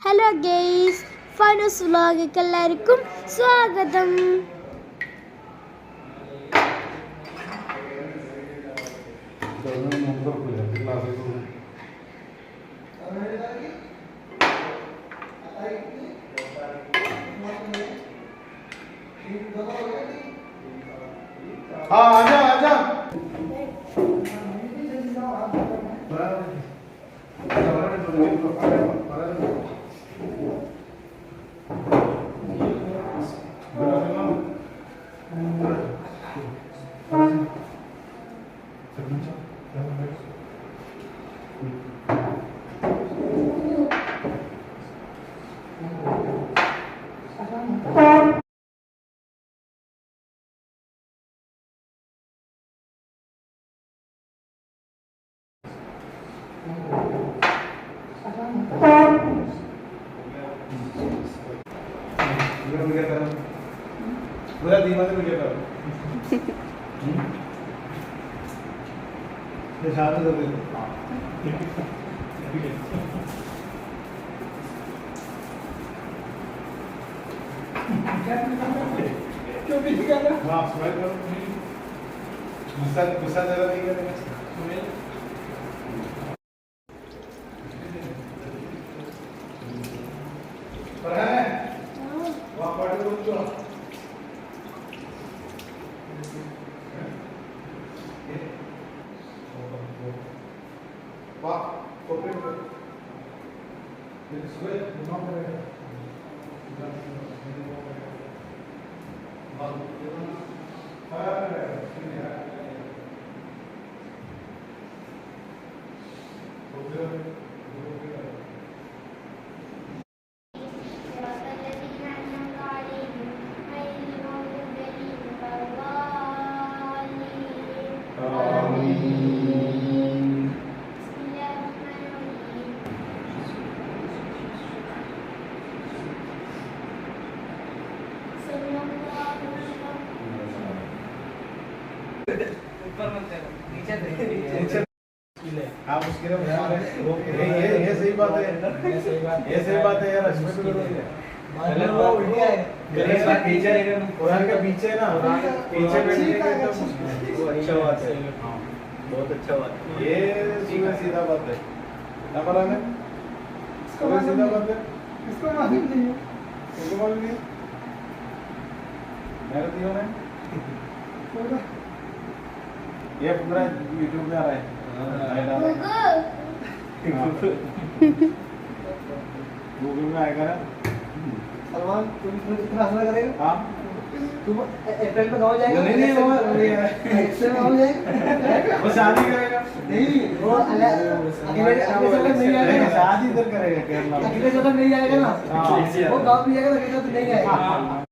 Hello guys, Fanoos വ്ലോഗിലേക്ക് എല്ലാവർക്കും സ്വാഗതം. पूरा दीवार में क्या करो ये शादी कर दे क्यों भी कर रहा हां स्माइल करो गुस्सा गुस्सा जरा नहीं करेगा पर है वहां पढ़ लो तो वाह कोपरे में ये सुबह घुमा पड़ेगा हाँ उसके लिए ये सही बात है ये सही बात है यार इसमें भी वो उल्टा है गणेश का पीछे कुरान का पीछे ना पीछे बैठने का तो वो अच्छा बात है बहुत अच्छा बात है ये सीधा बात है ना पता है इसको सीधा बात है इसको मालूम नहीं है इसको मालूम नहीं मेरे दियो ने ये पूरा यूट्यूब में आ रहा है गूगल में आएगा ना सलमान तुम कितना हंसना करेगा हाँ तुम अप्रैल में गाँव जाएगा नहीं वो इससे में गाँव जाएगा वो शादी करेगा नहीं वो अगले नहीं आएगा शादी इधर करेगा केरला अगले जगह नहीं आएगा ना वो गाँव भी जाएगा अगले जगह नहीं आएगा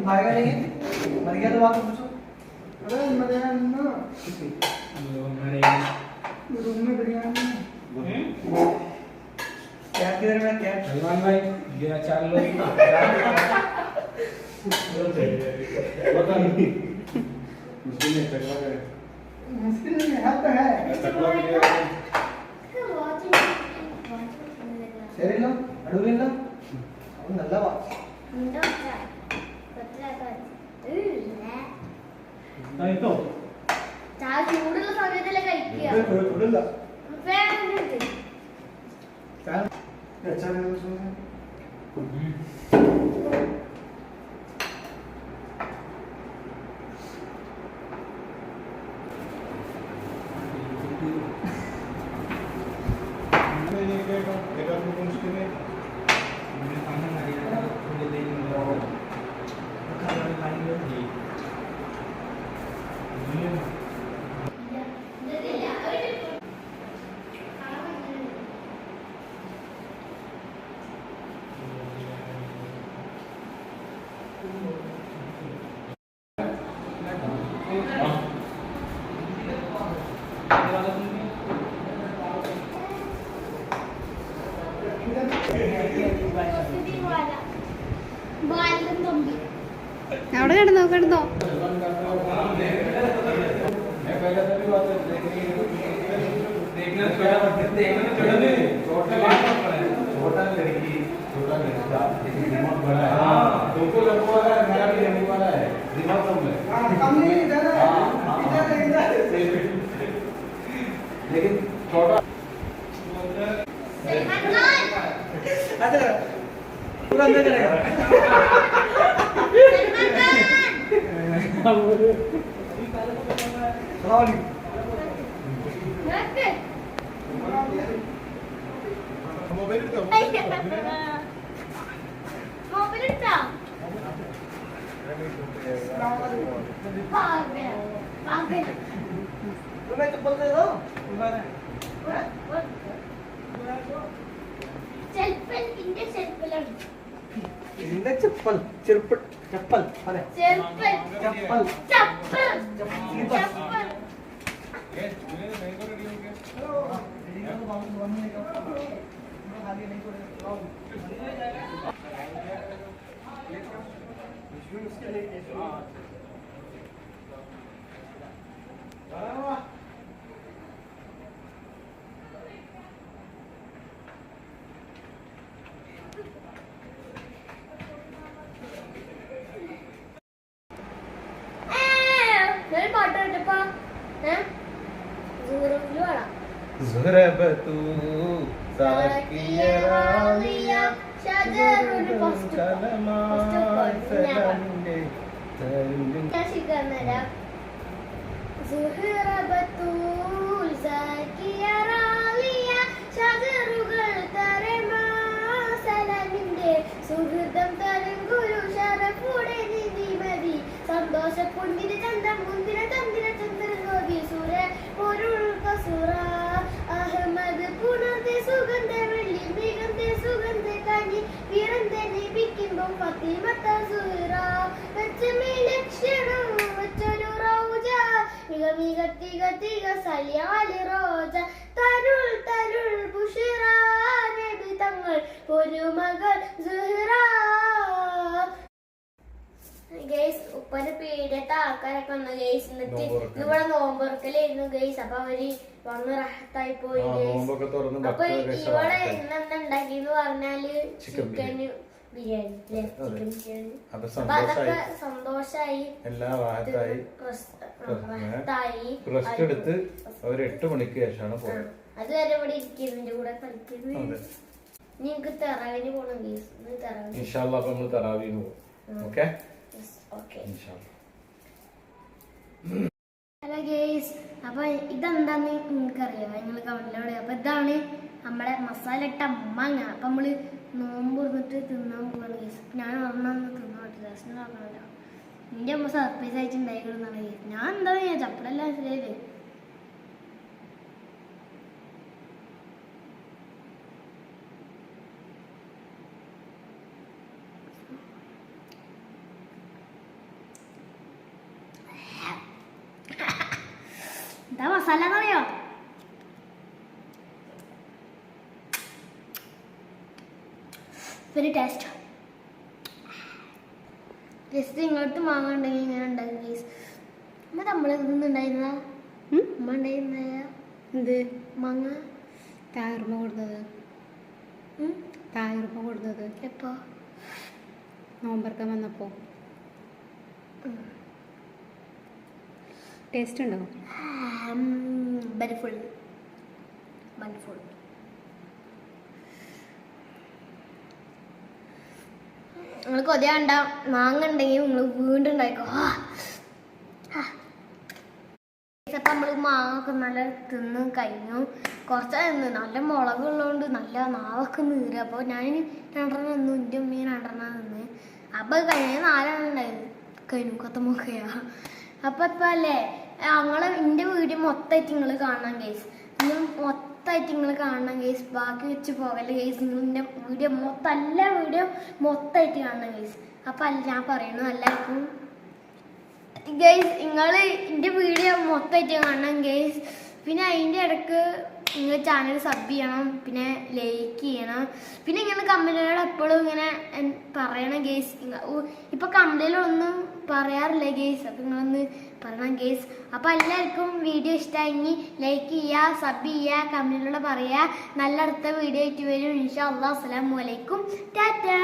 भागेगा नहीं मर गया तो बात पूछो अरे बिरयानी ना रूम में बिरयानी क्या किधर में क्या सलमान भाई गया 4 लोग पता नहीं मुश्किल नहीं चकला करे मुश्किल नहीं है तो है चकला भी नहीं सही लो अड़ूरी लो नल्ला बात नहीं तो ചൂടുള്ള സമയത്തല്ലേ കഴിക്കുക थोड़ा ഫാൻ अच्छा नहीं तो सुन ബാലൻ തമ്പി അവിടെ കിടന്നോ കിടന്നോ. छोटा लड़की छोटा लड़का दिमाग बड़ा है। तुमको लंबू वाला है, मेरा भी लंबू वाला है, दिमाग कम है। कम नहीं इधर है, इधर है, इधर है। लेकिन छोटा सलमान खान अच्छा पूरा अंदर करेगा सलमान खान नक मोबाइल तो मोबाइल उठा पागल पागल तुम्हें चप्पल दे दो സെൽഫൽ ഇന്റെ സെൽഫലാണ് ഇതിന്റെ ചപ്പൽ ചെറുപ്പ് ചപ്പൽ അതെ സെൽഫൽ ചപ്പൽ ചപ്പൽ ചപ്പൽ ചപ്പൽ ഒരു പാട്ട് കേട്ടപ്പോ സൂറത്തിൽ പാടാം ज़ुरबतू साकिया राविया ഷജറുൽ ഫസ്റ്റ് कलमा सलंदे ഞാൻ ശിഖർന്നരാം സുഹറബത്തൂൽ സാക്കിയ റാവിയ ഷജറുകൾ തരമാസലമിന്റെ സുഹൃതം തരും ഗുരു ഷറഫുടെ നിധിമതി സന്തോഷ പുണ്ഡിത ചന്തം മുന്തിര ചന്ദ്ര ചന്ദ്ര ഗോപി സുര പൊരുൾ കസുറ അഹമ്മദ് പുണർത്തെ സുഗന്ധ വെള്ളി മികந்த സുഗന്ധ കനി പിറந்த നബിക്കുമ്പം ഫാത്തിമത്ത സുഹറ വെച്ചമേ ലക്ഷണം വെച്ചൊരു റൗജ മിക മിക തിക തിക സലിയാലി റോജ തരുൾ തരുൾ ബുഷിറ നബി തങ്ങൾ ഒരു മകൾ സുഹറ ഗൈസ് ഉപ്പന്റെ പീഡിയത്തെ ആൾക്കാരൊക്കെ വന്നു ഗൈസ് എന്നിട്ട് ഇവിടെ നോമ്പൊറുക്കലായിരുന്നു ഗൈസ് അപ്പൊ അവര് വന്ന് റഹത്തായി പോയി നോമ്പൊക്കെ തുറന്ന് അപ്പൊ ഭക്ഷണമൊക്കെ ഇവിടെ കഴിച്ച് ഇന്നെന്താ ഉണ്ടാക്കിന്ന് പറഞ്ഞാല് ചിക്കൻ ചിക്കൻ ബിരിയാണി അല്ലേ അതെ. ചിക്കൻ ബിരിയാണി അപ്പൊ അപ്പൊ അതൊക്കെ സന്തോഷായി സന്തോഷായി എല്ലാ വാഹത്തായി റഹത്തായി റെസ്റ്റ് എടുത്ത് അവർ 8 മണിക്ക് ശേഷമാണ് പോയത്. അതുവരെ ഇവിടെ ഇരിക്കുന്നതിന്റെ കൂടെ കളിക്കുന്നു അതെ നിങ്ങക്ക് തെറാവിന് പോണം ഗൈസ് തെറാവിന് ഇൻഷാല്ലാ അപ്പൊ നമ്മള് തറാവീന് പോകും. ഓക്കെ ഓക്കെ ഇൻഷാല്ലാ. ഹലോ ഗേസ് അപ്പൊ ഇതെന്താന്ന് നിങ്ങൾക്കറിയാം നിങ്ങൾ കമന്റിലൂടെ അപ്പൊ ഇതാണ് നമ്മുടെ മസാല ഇട്ട മാങ്ങ അപ്പൊ നമ്മള് നോമ്പ് വന്നിട്ട് തിന്നാൻ പോവാണ് ഗേസ് ഞാൻ ഒരെണ്ണം തിന്നാൻ പറ്റില്ല രസം നോക്കണല്ലോ നിന്റെ അമ്മ സർപ്രൈസ് ആയിട്ട് ഉണ്ടായിക്കൊള്ളുന്നാണ് ഗേസ് ഞാൻ എന്താ ഞാൻ ചപ്പടെല്ലാം ശരിയല്ലേ എന്താ മസാല എന്നറിയോ വെരി ടേസ്റ്റ് ജസ്റ്റ് ഇങ്ങോട്ട് മാങ്ങ ഉണ്ടെങ്കിൽ ഇങ്ങനെ ഉണ്ടാകും ഗൈസ് അമ്മ നമ്മളെ ഇതൊന്നുണ്ടായിരുന്ന അമ്മ ഉണ്ടായിരുന്ന എന്ത് മാങ്ങ 1000 രൂപ കൊടുത്തത് 1000 രൂപ കൊടുത്തത് എപ്പോ നോമ്പറക്കാൻ വന്നപ്പോൾ ടേസ്റ്റ് ഉണ്ടോ? ബെനിഫുൾ ബെനിഫുൾ നിങ്ങൾ കൊതിയാണ്ട മാങ്ങ ഉണ്ടെങ്കിൽ നിങ്ങൾ വീണ്ടും ഉണ്ടായിക്കോ അപ്പൊ നമ്മള് മാങ്ങ ഒക്കെ നല്ല തിന്ന് കഴിഞ്ഞു കുറച്ച് തിന്ന് നല്ല മുളക് ഉള്ളതുകൊണ്ട് നല്ല നാവൊക്കെ നീര് അപ്പോൾ ഞാൻ 2 തിന്നു എൻ്റെ ഉമ്മ 2 തിന്ന് അപ്പൊ കഴിഞ്ഞ 4 ഉണ്ടായിരുന്നു കഴിഞ്ഞു കത്തമൊക്കെയാ അപ്പൊ ഇപ്പൊ അല്ലേ ഞങ്ങള് എൻ്റെ വീഡിയോ മൊത്തമായിട്ട് നിങ്ങൾ കാണണം ഗൈസ് നിങ്ങൾ മൊത്തമായിട്ട് നിങ്ങൾ കാണണം ഗൈസ് ബാക്കി വെച്ച് പോകല്ലേ ഗൈസ് നിങ്ങൾ എൻ്റെ വീഡിയോ എല്ലാ വീഡിയോ മൊത്തമായിട്ട് കാണണം ഗൈസ് അപ്പൊ അല്ല ഞാൻ പറയുന്നു എല്ലാവർക്കും ഗൈസ് നിങ്ങൾ എൻ്റെ വീഡിയോ മൊത്തമായിട്ട് കാണണം ഗൈസ് പിന്നെ അതിൻ്റെ ഇടയ്ക്ക് നിങ്ങൾ ചാനൽ സബ് ചെയ്യണം, പിന്നെ ലൈക്ക് ചെയ്യണം, പിന്നെ ഇങ്ങനെ കമന്റുകളോട് എപ്പോഴും ഇങ്ങനെ പറയണം ഗേസ്. ഇപ്പൊ കമന്റിലൊന്നും പറയാറില്ല ഗേസ്, അപ്പൊ നിങ്ങളൊന്ന് പറയണം ഗേസ്. അപ്പൊ എല്ലാവർക്കും വീഡിയോ ഇഷ്ടമായി ലൈക്ക് ചെയ്യുക, സബ് ചെയ്യുക, കമന്റിലൂടെ പറയുക. നല്ല അടുത്ത വീഡിയോ ആയിട്ട് വരും ഇൻഷാ അല്ലാഹ്. അസ്സലാമു അലൈക്കും, ടാറ്റാ.